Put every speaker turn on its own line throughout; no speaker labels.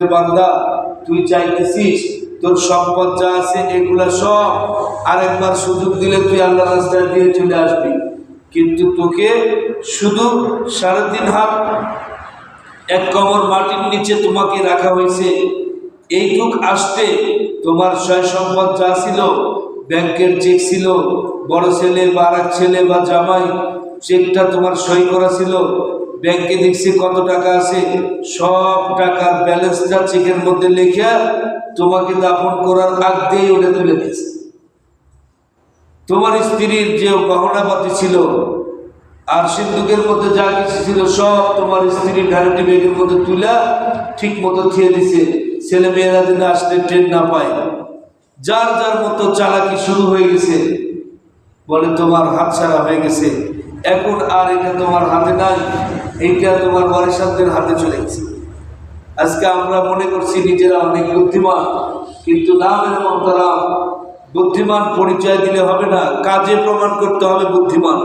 বান্দা তুই চাইতেছিস তোর সম্পদ যা আছে এগুলা সব আরেকবার সুযোগ দিলে তুই আল্লাহ রাস্তায় দিয়ে চলে আসবি, কিন্তু তোকে শুধু 3.5 হাত এক কবর মাটির নিচে তোমাকে রাখা হয়েছে। এইটুক আসতে তোমার সয় সম্পদ যা ছিল, ব্যাংকের চেক ছিল, বড় ছেলে বা আরেক ছেলে বা জামাই চেকটা তোমার সই করা ছিল, ব্যাংকে দেখছি কত টাকা আছে, সব টাকার ব্যালেন্সটা চেকের মধ্যে লিখে তোমাকে দাফন করার আগ দিয়ে ওটা তুলে দিয়েছে। তোমার স্ত্রীর যে গহনাপাতি ছিল আর সিন্ধুকের মধ্যে যা কিছু ছিল সব তোমার স্ত্রীর ভ্যানিটি ব্যাগের মধ্যে তুলে ঠিক মতো থিয়ে দিছে, ছেলে মেয়েরা যেন আসতে ট্রেন না পায়। যার যার মতো চালাকি শুরু হয়ে গেছে, বলে তোমার হাত ছাড়া হয়ে গেছে, এখন আর এটা তোমার হাতে নাই, এইটা তোমার ওয়ারিসানদের হাতে চলে গেছে। আজকে আমরা মনে করছি নিজেরা অনেক বুদ্ধিমান, কিন্তু না মেরে মন্তরা বুদ্ধিমান পরিচয় দিলে হবে না, কাজে প্রমাণ করতে হবে বুদ্ধিমান।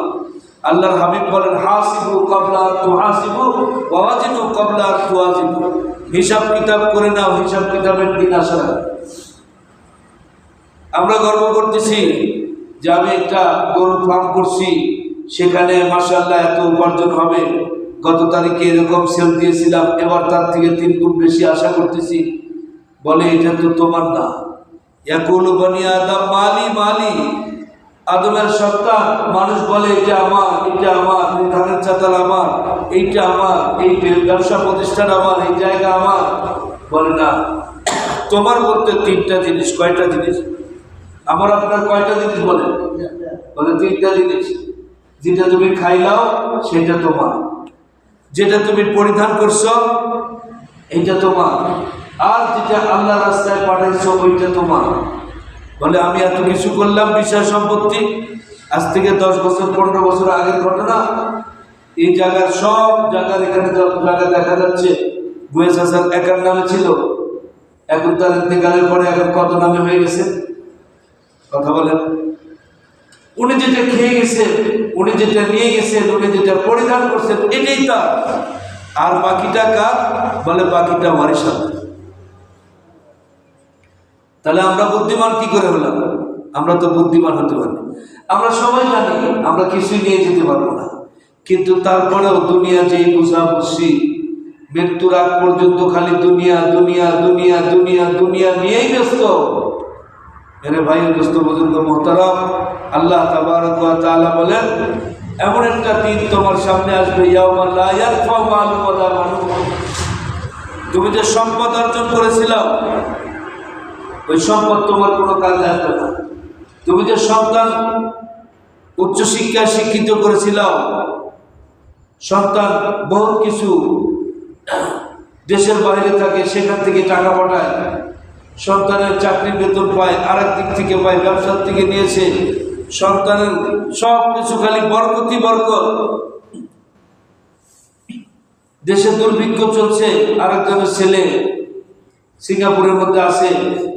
আল্লাহর হাবিব বলেন হাসিবু ক্বাবলা তুহাসিবু ওয়া ওয়াজিনু ক্বাবলা তুওয়াজিনু, হিসাব কিতাব করে নাও, হিসাব কিতাবের দিন আসা। আমরা গর্ব করতেছি যে আমি একটা গরুর ফার্ম করছি, সেখানে মাশাআল্লাহ এত উপার্জন হবে, গত তারিখে এরকম সেল দিয়েছিলাম, এবার তার থেকে 3 গুণ বেশি আশা করতেছি। বলে এটা তো তোমার না। ইয়াকুলু বনি আদম মালি মালি, আদমের সন্তান মানুষ বলে এটা আমার, এটা আমার, এই ধানের চাতাল আমার, এইটা আমার, এই ব্যবসা প্রতিষ্ঠান আমার, এই জায়গা আমার। বলে না, তোমার বলতে 3টা জিনিস। কয়টা জিনিস? আমার আপনার কয়টা জিনিস বলে? বলে 3টা জিনিস। যেটা তুমি খাইলাও সেটা তোমার, যেটা তুমি পরিধান করছো এইটা তোমার, আর যেটা আল্লাহ রাস্তায় পাঠাইছো ওইটা তোমার। বলে আমি এত কিছু করলাম বিষয় সম্পত্তি, আজ থেকে 10 বছর 15 বছর আগের ঘটনা। এই জায়গার সব জায়গার এখানে যত জায়গা দেখা যাচ্ছে বুয়েস হাসান একার নামে ছিল, এখন তার ইন্তেকালের পরে এখন কত নামে হয়ে গেছে? কথা বলেন। উনি যেটা খেয়ে গেছেন, উনি যেটা নিয়ে গেছেন, উনি যেটা পরিধান করছেন এটাই তার, আর বাকিটা কার? বলে বাকিটা ওয়ারিসান। তাহলে আমরা বুদ্ধিমান কি করে হলাম? আমরা তো বুদ্ধিমান হতে পারি। আমরা সবাই জানি আমরা কিছুই নিয়ে যেতে পারবো না, কিন্তু তারপরেও দুনিয়া যেই বুঝা বুঝছি, মৃত্যুর আগ পর্যন্ত খালি দুনিয়া দুনিয়া দুনিয়া দুনিয়া দুনিয়া নিয়েই ব্যস্ত। মেরে ভাই দোস্ত বুজুর্গ মোহতারাম, আল্লাহ তাবারক ওয়া তাআলা বলেন এমন একটা দিন তোমার সামনে আসবে, ইয়াউমা লা ইয়ানফাউ মালুন ওয়ালা বানুন। তুমি যে সম্পদ অর্জন করেছিলে ওই সম্পদ তোমার কোনো কাজে আসবে না। তুমি যে সন্তান উচ্চশিক্ষায় শিক্ষিত করেছিল, সন্তান বহুত কিছু দেশের বাইরে থাকে, সেখান থেকে টাকা পাঠায়, সন্তানের চাকরির বেতন পায়, আরেক দিক থেকে পায়, ব্যবসার থেকে নিয়েছে, সন্তানের সব কিছু খালি বরকতি বরকত। দেশে দুর্ভিক্ষ চলছে, আরেকজনের ছেলে সিঙ্গাপুরের মধ্যে আছে,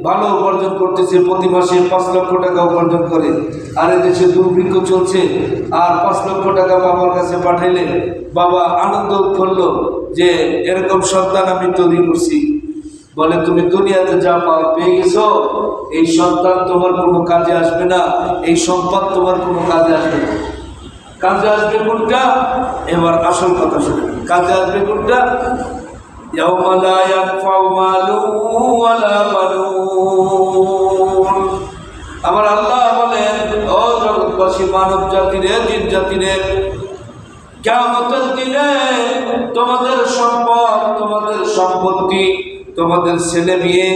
ভালো উপার্জন করতেছে, প্রতি মাসে 5 লক্ষ টাকা উপার্জন করে। আর দেশে দুর্ভিক্ষ চলছে, আর 5 লক্ষ টাকা বাবার কাছে পাঠাইলে বাবা আনন্দ করল যে এরকম সন্তান আমি তৈরি করছি। বলে তুমি দুনিয়াতে যা পেয়ে গেছো, এই সন্তান তোমার কোনো কাজে আসবে না, এই সম্পদ তোমার কোনো কাজে আসবে না। কাজে আসবে কোনটা? এবার আসল কথা শুনে, কাজে আসবে কোনটা? ইয়াউমা লা ইয়ানফাউ মালুন ওয়ালা বানুন। আমার আল্লাহ বলেন, ও জগৎবাসী মানব জাতিরে, জিন জাতিরে, কিয়ামতের দিনে তোমাদের সম্পদ, তোমাদের সম্পত্তি, তোমাদের ছেলে মেয়ে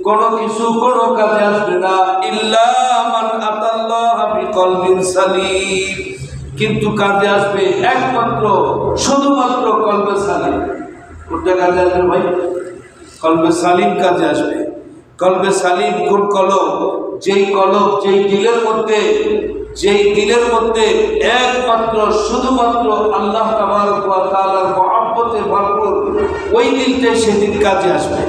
কোনো কিছু কোনো কাজে আসবে না, ইল্লা মান আতাল্লাহা বিকলবিন সালিম। কিন্তু কাজে আসবে একমাত্র শুধুমাত্র কলবে সালিম। কোনটা কাজে আসবে ভাই? কলবে সালিম কাজে আসবে। কলবে সালিম কোন কলব? যেই কলব, যেই দিলের মধ্যে একমাত্র শুধুমাত্র আল্লাহ তাবারক ওয়া তাআলার মহব্বতে ভরপুর, ওই দিলটাই সেদিন কাজে আসবে।